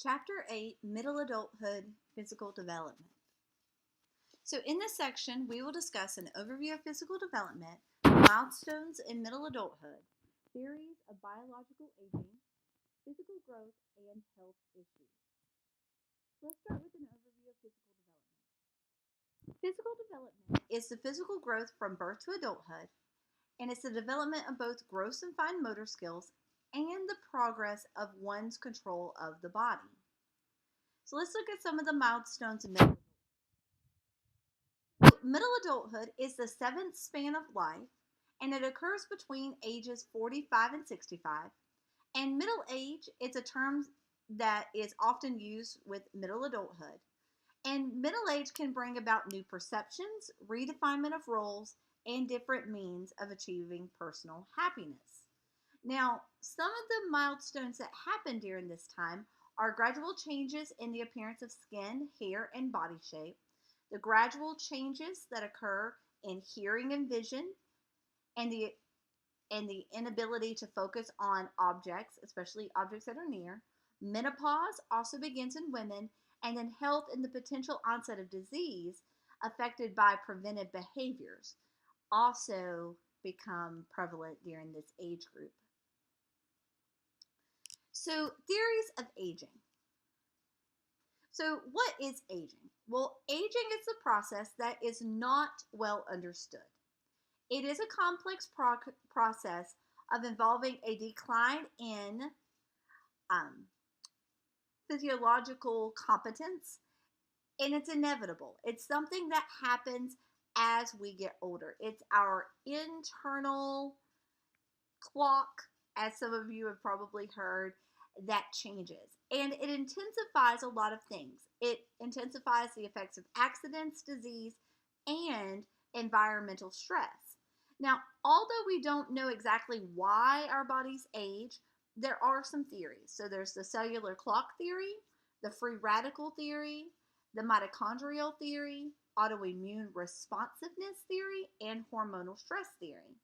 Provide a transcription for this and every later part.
Chapter 8, Middle Adulthood Physical Development. So in this section, we will discuss an overview of physical development, milestones in middle adulthood, theories of biological aging, physical growth, and health issues. Let's start with an overview of physical development. Physical development is the physical growth from birth to adulthood, and it's the development of both gross and fine motor skills and the progress of one's control of the body. So let's look at some of the milestones in middle adulthood. Middle adulthood is the seventh span of life, and it occurs between ages 45 and 65. And middle age is a term that is often used with middle adulthood. And middle age can bring about new perceptions, redefinement of roles, and different means of achieving personal happiness. Now, some of the milestones that happen during this time are gradual changes in the appearance of skin, hair, and body shape, the gradual changes that occur in hearing and vision, and the inability to focus on objects, especially objects that are near. Menopause also begins in women, and then health and the potential onset of disease affected by preventive behaviors also become prevalent during this age group. So, theories of aging. So, what is aging? Well, aging is a process that is not well understood. It is a complex process of involving a decline in physiological competence, and it's inevitable. It's something that happens as we get older. It's our internal clock, as some of you have probably heard, that changes. And it intensifies a lot of things. It intensifies the effects of accidents, disease, and environmental stress. Now, although we don't know exactly why our bodies age, there are some theories. So there's the cellular clock theory, the free radical theory, the mitochondrial theory, autoimmune responsiveness theory, and hormonal stress theory.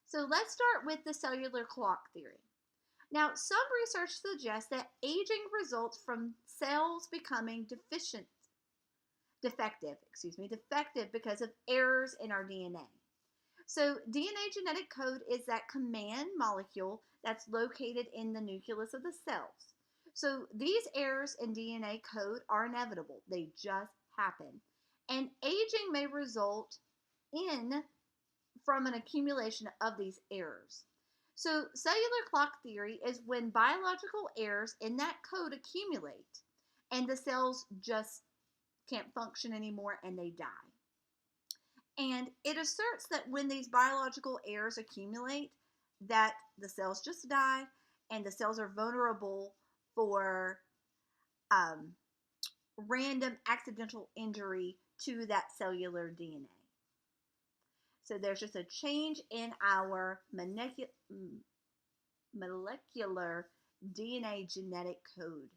So let's start with the cellular clock theory. Now, some research suggests that aging results from cells becoming defective because of errors in our DNA. So DNA genetic code is that command molecule that's located in the nucleus of the cells. So these errors in DNA code are inevitable. They just happen. And aging may result from an accumulation of these errors. So cellular clock theory is when biological errors in that code accumulate and the cells just can't function anymore and they die. And it asserts that when these biological errors accumulate, that the cells just die and the cells are vulnerable for random accidental injury to that cellular DNA. So there's just a change in our molecular DNA genetic code.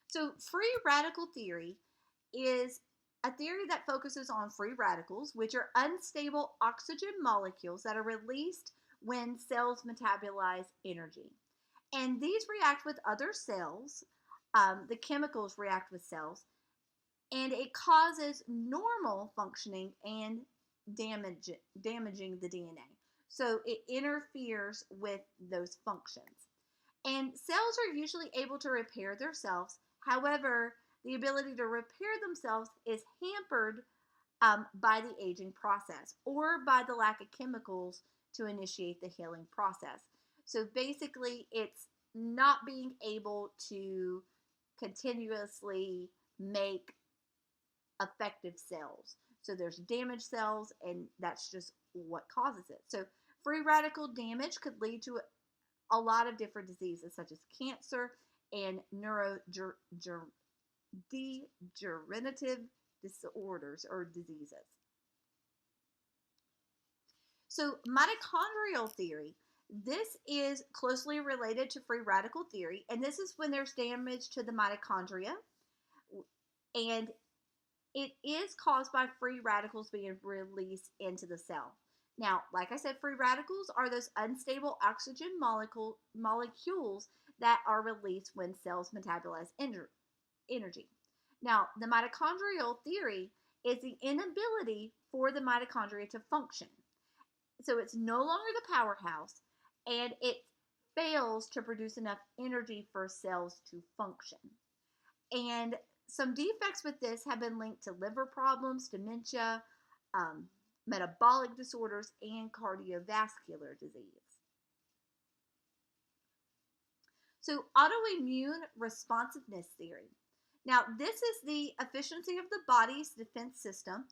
So free radical theory is a theory that focuses on free radicals, which are unstable oxygen molecules that are released when cells metabolize energy. And these react with other cells. The chemicals react with cells, and it causes normal functioning and damaging the DNA. So it interferes with those functions. And cells are usually able to repair themselves. However, the ability to repair themselves is hampered by the aging process or by the lack of chemicals to initiate the healing process. So basically, it's not being able to continuously make effective cells. So there's damaged cells, and that's just what causes it. So free radical damage could lead to a lot of different diseases, such as cancer and neurodegenerative disorders or diseases. So mitochondrial theory, this is closely related to free radical theory, and this is when there's damage to the mitochondria, and it is caused by free radicals being released into the cell. Now, like I said, free radicals are those unstable oxygen molecules that are released when cells metabolize energy. Now, the mitochondrial theory is the inability for the mitochondria to function. So it's no longer the powerhouse, and it fails to produce enough energy for cells to function. And some defects with this have been linked to liver problems, dementia, um, metabolic disorders, and cardiovascular disease. So, autoimmune responsiveness theory. Now, this is the efficiency of the body's defense system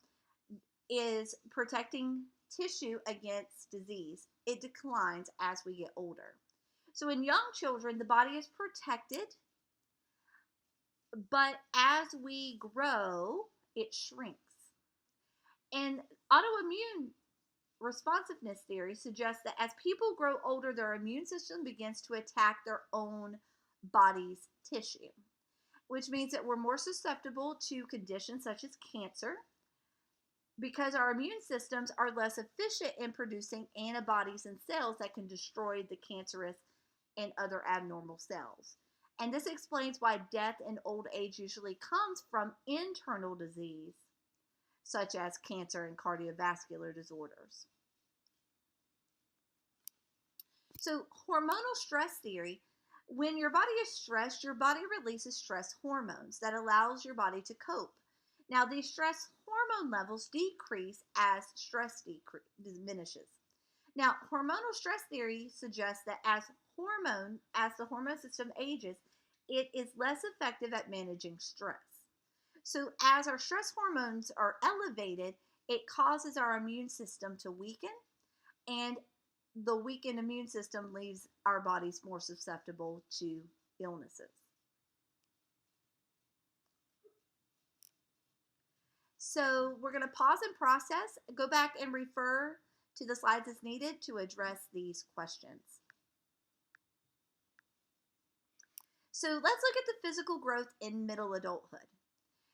is protecting tissue against disease. It declines as we get older. So, in young children, the body is protected, but as we grow, it shrinks. And autoimmune responsiveness theory suggests that as people grow older, their immune system begins to attack their own body's tissue, which means that we're more susceptible to conditions such as cancer because our immune systems are less efficient in producing antibodies and cells that can destroy the cancerous and other abnormal cells. And this explains why death in old age usually comes from internal disease, such as cancer and cardiovascular disorders. So, hormonal stress theory, when your body is stressed, your body releases stress hormones that allows your body to cope. Now, these stress hormone levels decrease as stress diminishes. Now, hormonal stress theory suggests that as the hormone system ages, it is less effective at managing stress. So, as our stress hormones are elevated, it causes our immune system to weaken, and the weakened immune system leaves our bodies more susceptible to illnesses. So we're going to pause and process, go back and refer to the slides as needed to address these questions. So let's look at the physical growth in middle adulthood.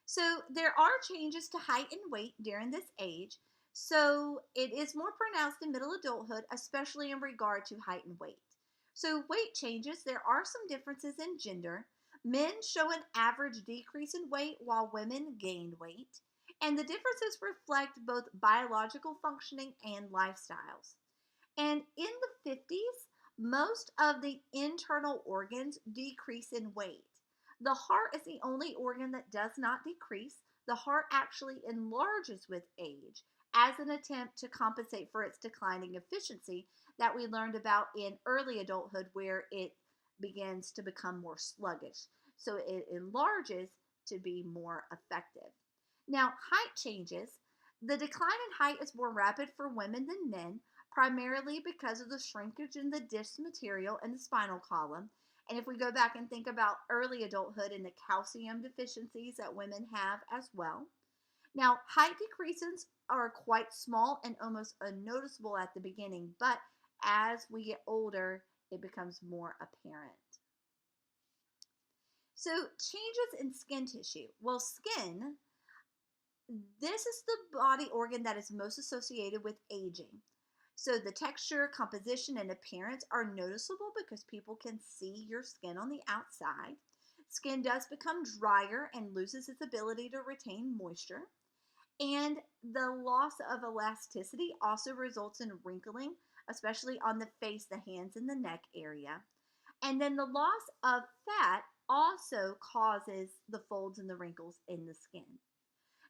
So there are changes to height and weight during this age. So it is more pronounced in middle adulthood, especially in regard to height and weight. So weight changes, there are some differences in gender. Men show an average decrease in weight while women gain weight. And the differences reflect both biological functioning and lifestyles. And in the 50s, most of the internal organs decrease in weight. The heart is the only organ that does not decrease. The heart actually enlarges with age as an attempt to compensate for its declining efficiency that we learned about in early adulthood, where it begins to become more sluggish. So it enlarges to be more effective. Now, height changes. The decline in height is more rapid for women than men, primarily because of the shrinkage in the disc material and the spinal column. And if we go back and think about early adulthood and the calcium deficiencies that women have as well. Now, height decreases are quite small and almost unnoticeable at the beginning, but as we get older, it becomes more apparent. So, changes in skin tissue. Well, skin, this is the body organ that is most associated with aging. So the texture, composition, and appearance are noticeable because people can see your skin on the outside. Skin does become drier and loses its ability to retain moisture. And the loss of elasticity also results in wrinkling, especially on the face, the hands, and the neck area. And then the loss of fat also causes the folds and the wrinkles in the skin.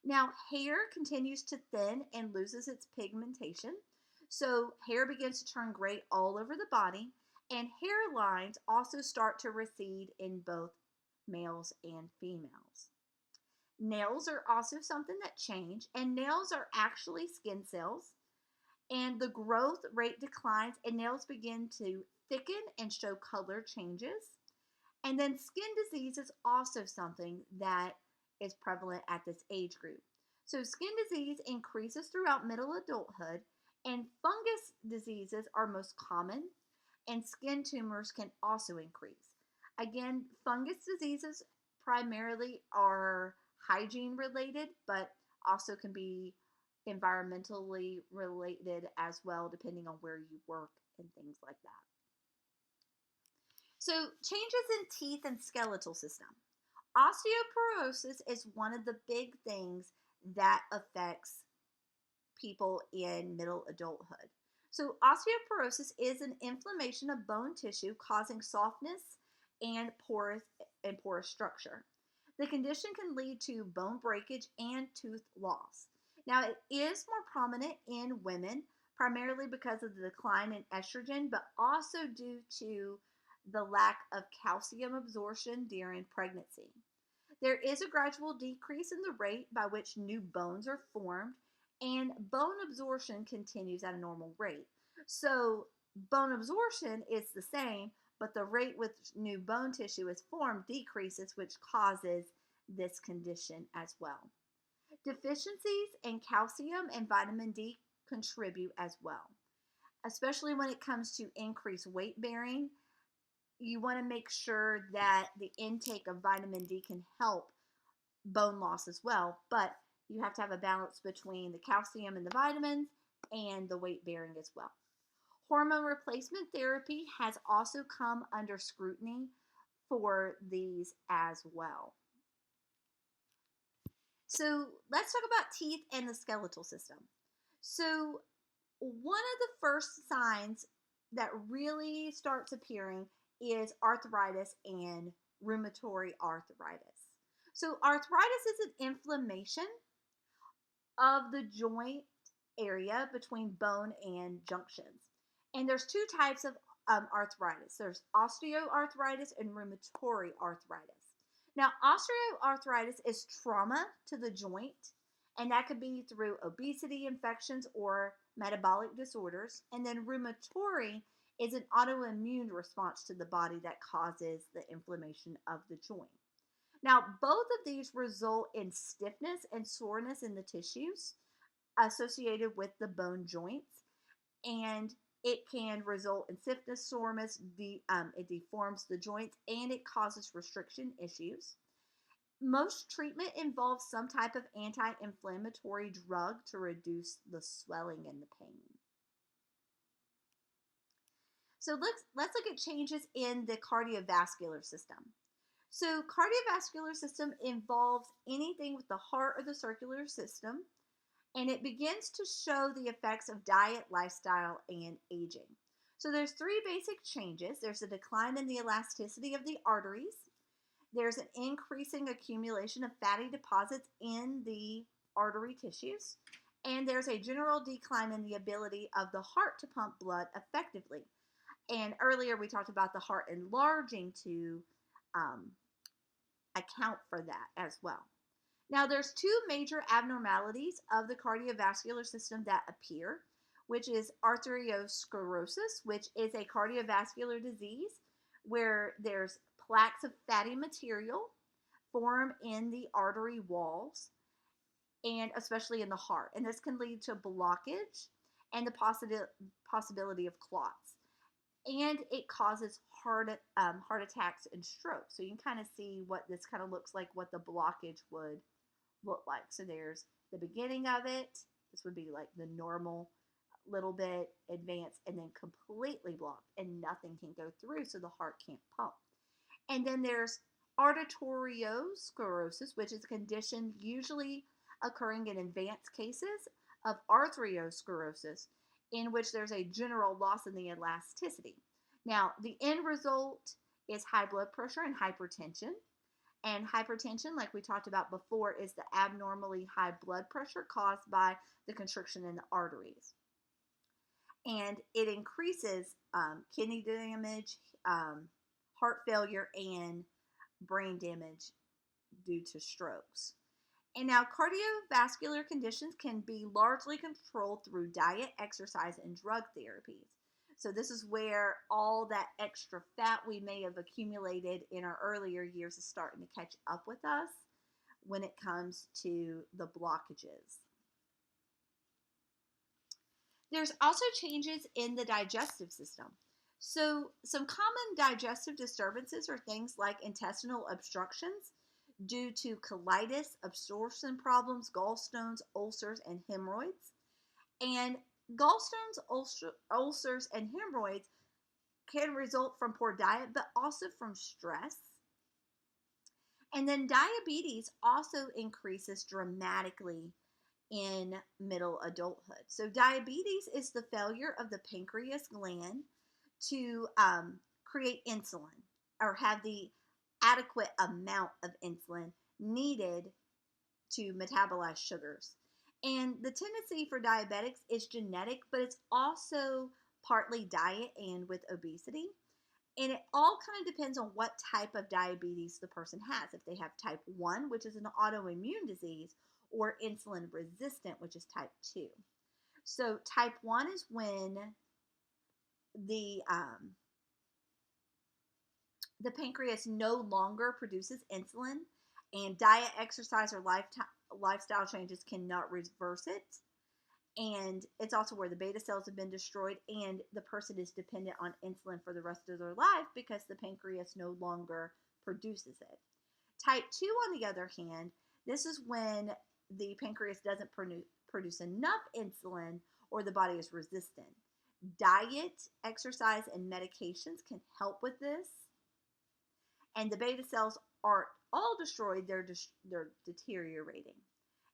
Now, hair continues to thin and loses its pigmentation. So hair begins to turn gray all over the body, and hairlines also start to recede in both males and females. Nails are also something that change, and nails are actually skin cells, and the growth rate declines, and nails begin to thicken and show color changes. And then skin disease is also something that is prevalent at this age group. So skin disease increases throughout middle adulthood, and fungus diseases are most common, and skin tumors can also increase. Again, fungus diseases primarily are hygiene related, but also can be environmentally related as well, depending on where you work and things like that. So, changes in teeth and skeletal system. Osteoporosis is one of the big things that affects people in middle adulthood. So, osteoporosis is an inflammation of bone tissue causing softness and porous structure. The condition can lead to bone breakage and tooth loss. Now, it is more prominent in women, primarily because of the decline in estrogen, but also due to the lack of calcium absorption during pregnancy. There is a gradual decrease in the rate by which new bones are formed, and bone absorption continues at a normal rate. So, bone absorption is the same, but the rate with new bone tissue is formed decreases, which causes this condition as well. Deficiencies in calcium and vitamin D contribute as well, especially when it comes to increased weight bearing. You want to make sure that the intake of vitamin D can help bone loss as well, but you have to have a balance between the calcium and the vitamins and the weight bearing as well. Hormone replacement therapy has also come under scrutiny for these as well. So let's talk about teeth and the skeletal system. So one of the first signs that really starts appearing is arthritis and rheumatoid arthritis. So arthritis is an inflammation of the joint area between bone and junctions. And there's two types of arthritis. There's osteoarthritis and rheumatoid arthritis. Now, osteoarthritis is trauma to the joint, and that could be through obesity, infections, or metabolic disorders. And then rheumatoid is an autoimmune response to the body that causes the inflammation of the joint. Now, both of these result in stiffness and soreness in the tissues associated with the bone joints, and it can result in stiffness, soreness, it deforms the joints, and it causes restriction issues. Most treatment involves some type of anti-inflammatory drug to reduce the swelling and the pain. So let's look at changes in the cardiovascular system. So cardiovascular system involves anything with the heart or the circular system, and it begins to show the effects of diet, lifestyle, and aging. So there's three basic changes. There's a decline in the elasticity of the arteries. There's an increasing accumulation of fatty deposits in the artery tissues. And there's a general decline in the ability of the heart to pump blood effectively. And earlier we talked about the heart enlarging to account for that as well. Now, there's two major abnormalities of the cardiovascular system that appear, which is arteriosclerosis, which is a cardiovascular disease where there's plaques of fatty material form in the artery walls, and especially in the heart. And this can lead to blockage and the possibility of clots. And it causes heart attacks and strokes. So you can kind of see what this kind of looks like, what the blockage would look like. So there's the beginning of it. This would be like the normal, little bit advanced, and then completely blocked, and nothing can go through, so the heart can't pump. And then there's arteriosclerosis, which is a condition usually occurring in advanced cases of arteriosclerosis, in which there's a general loss in the elasticity. Now, the end result is high blood pressure and hypertension. And hypertension, like we talked about before, is the abnormally high blood pressure caused by the constriction in the arteries. And it increases kidney damage, heart failure, and brain damage due to strokes. And now cardiovascular conditions can be largely controlled through diet, exercise, and drug therapies. So this is where all that extra fat we may have accumulated in our earlier years is starting to catch up with us when it comes to the blockages. There's also changes in the digestive system. So some common digestive disturbances are things like intestinal obstructions due to colitis, absorption problems, gallstones, ulcers, and hemorrhoids. And gallstones, ulcers, and hemorrhoids can result from poor diet, but also from stress. And then diabetes also increases dramatically in middle adulthood. So, diabetes is the failure of the pancreas gland to create insulin or have the adequate amount of insulin needed to metabolize sugars. And the tendency for diabetics is genetic, but it's also partly diet and with obesity. And it all kind of depends on what type of diabetes the person has. If they have type 1, which is an autoimmune disease, or insulin resistant, which is type 2. So type 1 is when the pancreas no longer produces insulin, and diet, exercise, or lifestyle changes cannot reverse it. And it's also where the beta cells have been destroyed, and the person is dependent on insulin for the rest of their life because the pancreas no longer produces it. Type 2, on the other hand, this is when the pancreas doesn't produce enough insulin or the body is resistant. Diet, exercise, and medications can help with this. And the beta cells aren't all destroyed, they're deteriorating.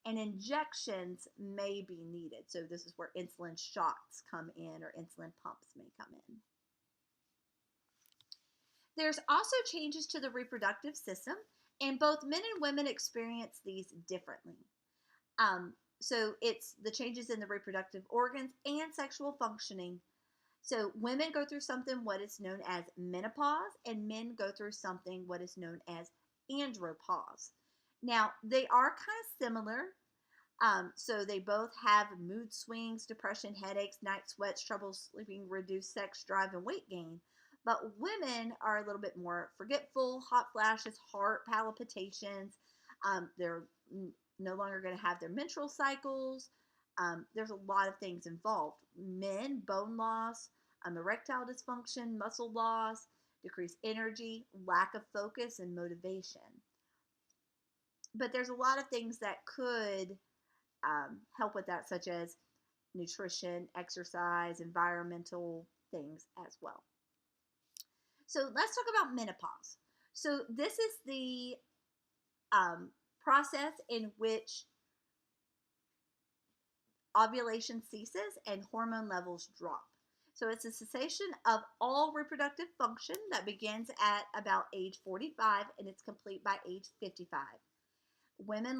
And injections may be needed. So this is where insulin shots come in, or insulin pumps may come in. There's also changes to the reproductive system, and both men and women experience these differently. So it's the changes in the reproductive organs and sexual functioning. So women go through something what is known as menopause, and men go through something what is known as andropause. Now, they are kind of similar. So they both have mood swings, depression, headaches, night sweats, trouble sleeping, reduced sex drive, and weight gain. But women are a little bit more forgetful, hot flashes, heart palpitations. They're no longer going to have their menstrual cycles. There's a lot of things involved. Men, bone loss, erectile dysfunction, muscle loss, decreased energy, lack of focus, and motivation. But there's a lot of things that could help with that, such as nutrition, exercise, environmental things as well. So let's talk about menopause. So this is the process in which ovulation ceases and hormone levels drop. So it's a cessation of all reproductive function that begins at about age 45 and it's complete by age 55. Women,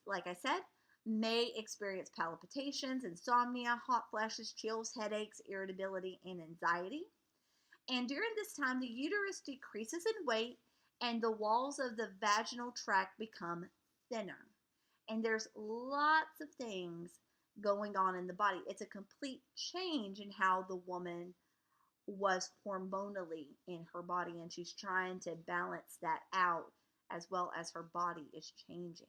like I said, may experience palpitations, insomnia, hot flashes, chills, headaches, irritability, and anxiety. And during this time, the uterus decreases in weight and the walls of the vaginal tract become thinner. And there's lots of things going on in the body. It's a complete change in how the woman was hormonally in her body, and she's trying to balance that out as well as her body is changing.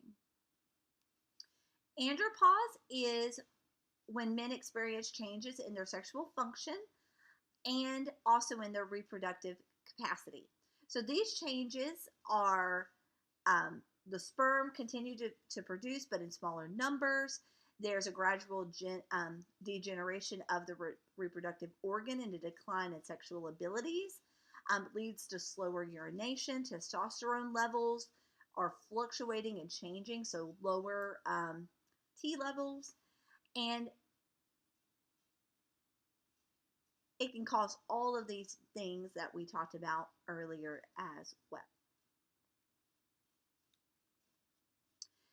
Andropause is when men experience changes in their sexual function and also in their reproductive capacity. So these changes are the sperm continue to produce, but in smaller numbers. There's a gradual degeneration of the reproductive organ and a decline in sexual abilities. Leads to slower urination. Testosterone levels are fluctuating and changing, so lower T levels. And it can cause all of these things that we talked about earlier as well.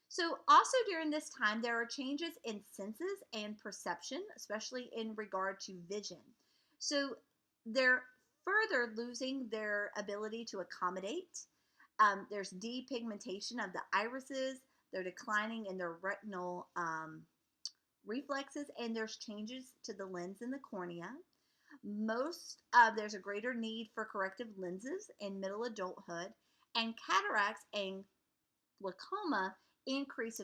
So also during this time, there are changes in senses and perception, especially in regard to vision. So they're further losing their ability to accommodate. There's depigmentation of the irises. They're declining in their retinal reflexes, and there's changes to the lens in the cornea. There's a greater need for corrective lenses in middle adulthood, and cataracts and glaucoma increase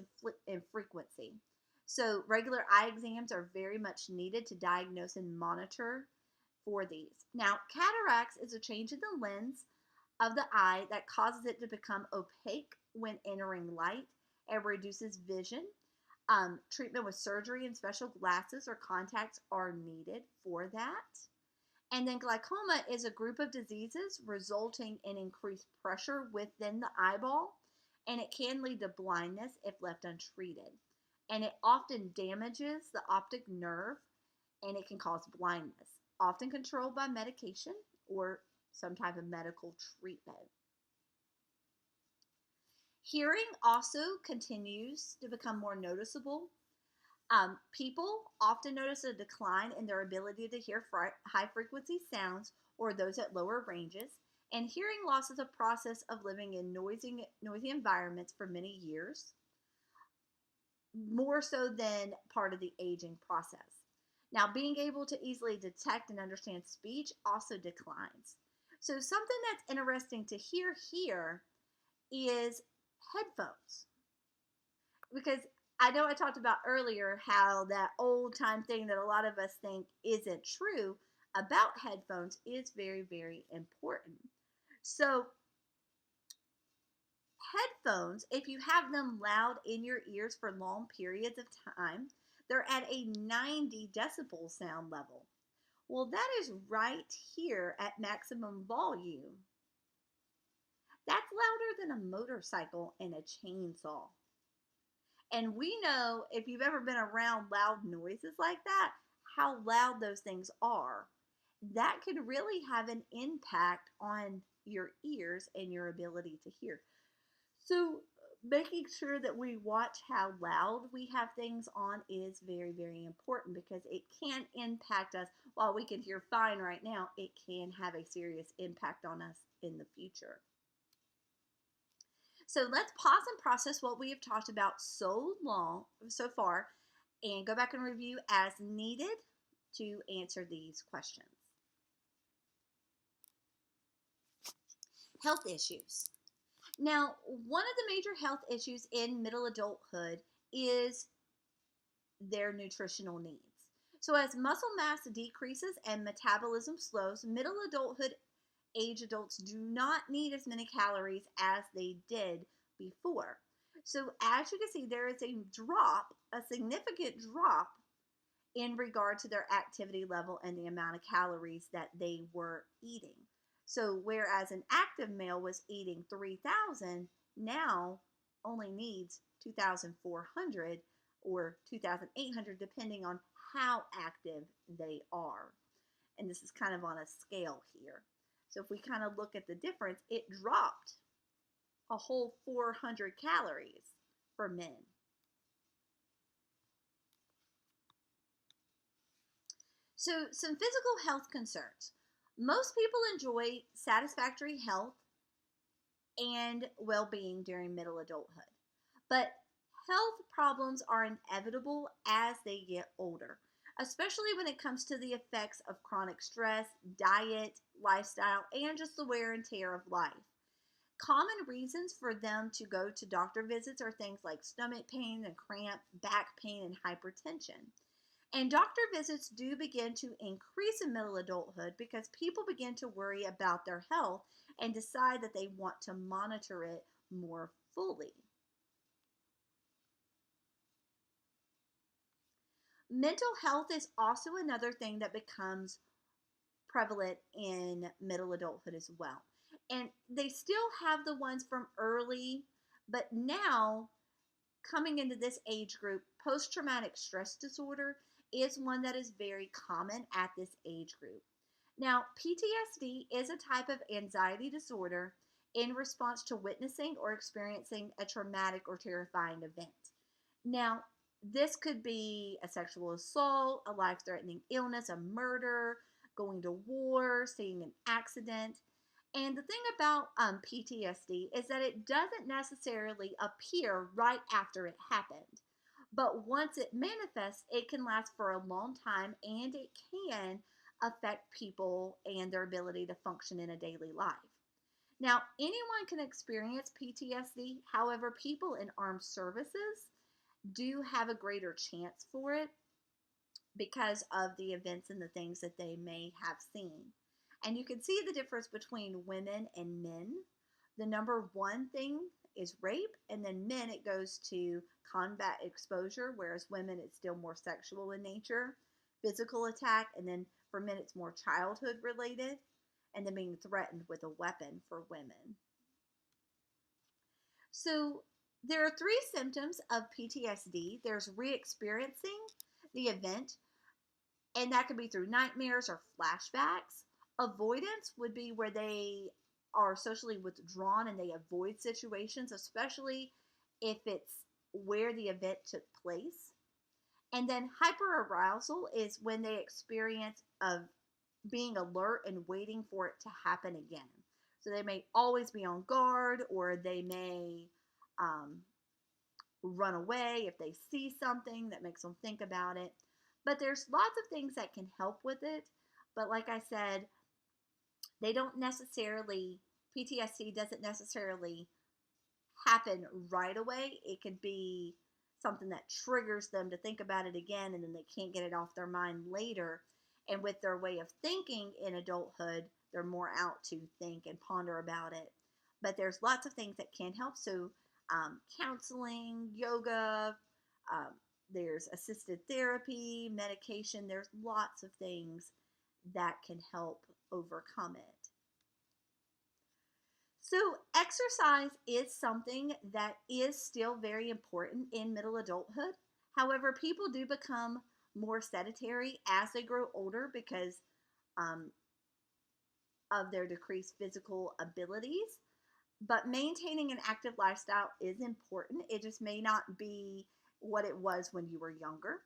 in frequency. So regular eye exams are very much needed to diagnose and monitor for these. Now, cataracts is a change in the lens of the eye that causes it to become opaque when entering light and reduces vision. Treatment with surgery and special glasses or contacts are needed for that. And then glaucoma is a group of diseases resulting in increased pressure within the eyeball, and it can lead to blindness if left untreated. And it often damages the optic nerve, and it can cause blindness, often controlled by medication or some type of medical treatment. Hearing also continues to become more noticeable. People often notice a decline in their ability to hear high frequency sounds or those at lower ranges, and hearing loss is a process of living in noisy environments for many years, more so than part of the aging process. Now, being able to easily detect and understand speech also declines. So, something that's interesting to hear here is headphones. Because I know I talked about earlier how that old time thing that a lot of us think isn't true about headphones is very, very important. So, headphones, if you have them loud in your ears for long periods of time, they're at a 90 decibel sound level. Well, that is right here at maximum volume. That's louder than a motorcycle and a chainsaw. And we know, if you've ever been around loud noises like that, how loud those things are. That can really have an impact on your ears and your ability to hear. So, making sure that we watch how loud we have things on is very, very important, because it can impact us. While we can hear fine right now, it can have a serious impact on us in the future. So let's pause and process what we have talked about so far, and go back and review as needed to answer these questions. Health issues. Now, one of the major health issues in middle adulthood is their nutritional needs. So as muscle mass decreases and metabolism slows, middle adulthood age adults do not need as many calories as they did before. So as you can see, there is a significant drop in regard to their activity level and the amount of calories that they were eating. So whereas an active male was eating 3,000, now only needs 2,400 or 2,800, depending on how active they are. And this is kind of on a scale here. So if we kind of look at the difference, it dropped a whole 400 calories for men. So some physical health concerns. Most people enjoy satisfactory health and well-being during middle adulthood, but health problems are inevitable as they get older, especially when it comes to the effects of chronic stress, diet, lifestyle, and just the wear and tear of life. Common reasons for them to go to doctor visits are things like stomach pain and cramp, back pain, and hypertension. And doctor visits do begin to increase in middle adulthood because people begin to worry about their health and decide that they want to monitor it more fully. Mental health is also another thing that becomes prevalent in middle adulthood as well. And they still have the ones from early, but now coming into this age group, post-traumatic stress disorder is one that is very common at this age group. Now, PTSD is a type of anxiety disorder in response to witnessing or experiencing a traumatic or terrifying event. Now, this could be a sexual assault, a life-threatening illness, a murder, going to war, seeing an accident. And the thing about PTSD is that it doesn't necessarily appear right after it happened. But once it manifests, it can last for a long time, and it can affect people and their ability to function in a daily life. Now, anyone can experience PTSD. However, people in armed services do have a greater chance for it because of the events and the things that they may have seen. And you can see the difference between women and men. The number one thing is rape, and then men it goes to combat exposure, whereas women it's still more sexual in nature, physical attack, and then for men it's more childhood related, and then being threatened with a weapon for women. So there are three symptoms of PTSD. There's re-experiencing the event, and that could be through nightmares or flashbacks. Avoidance would be where they are socially withdrawn and they avoid situations, especially if it's where the event took place. And then hyperarousal is when they experience of being alert and waiting for it to happen again. So they may always be on guard, or they may um, run away if they see something that makes them think about it. But there's lots of things that can help with it. But like I said, they don't necessarily, PTSD doesn't necessarily happen right away. It could be something that triggers them to think about it again, and then they can't get it off their mind later. And with their way of thinking in adulthood, they're more out to think and ponder about it. But there's lots of things that can help. So, counseling, yoga, um, there's assisted therapy, medication. There's lots of things that can help overcome it. So, exercise is something that is still very important in middle adulthood. However, people do become more sedentary as they grow older because um, of their decreased physical abilities. But maintaining an active lifestyle is important. It just may not be what it was when you were younger.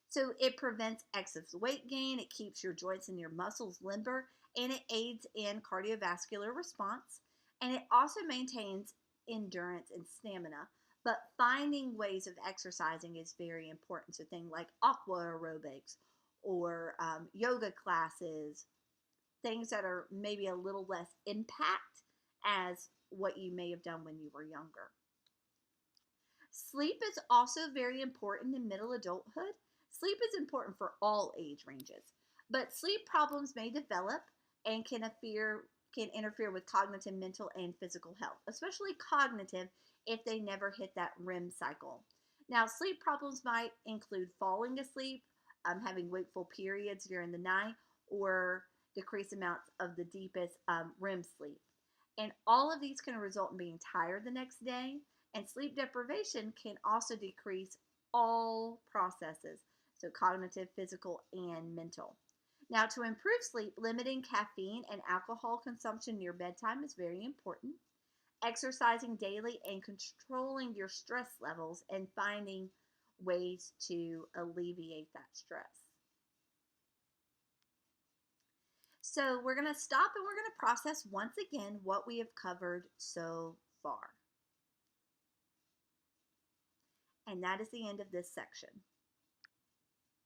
So it prevents excess weight gain, it keeps your joints and your muscles limber, and it aids in cardiovascular response. And it also maintains endurance and stamina. But finding ways of exercising is very important. So things like aqua aerobics or yoga classes, things that are maybe a little less impact as what you may have done when you were younger. Sleep is also very important in middle adulthood. Sleep is important for all age ranges, but sleep problems may develop and can interfere with cognitive, mental, and physical health, especially cognitive if they never hit that REM cycle. Now, sleep problems might include falling asleep, having wakeful periods during the night, or decreased amounts of the deepest REM sleep. And all of these can result in being tired the next day, and sleep deprivation can also decrease all processes, so cognitive, physical, and mental. Now, to improve sleep, limiting caffeine and alcohol consumption near bedtime is very important. Exercising daily and controlling your stress levels and finding ways to alleviate that stress. So, we're going to stop and we're going to process once again what we have covered so far. And that is the end of this section.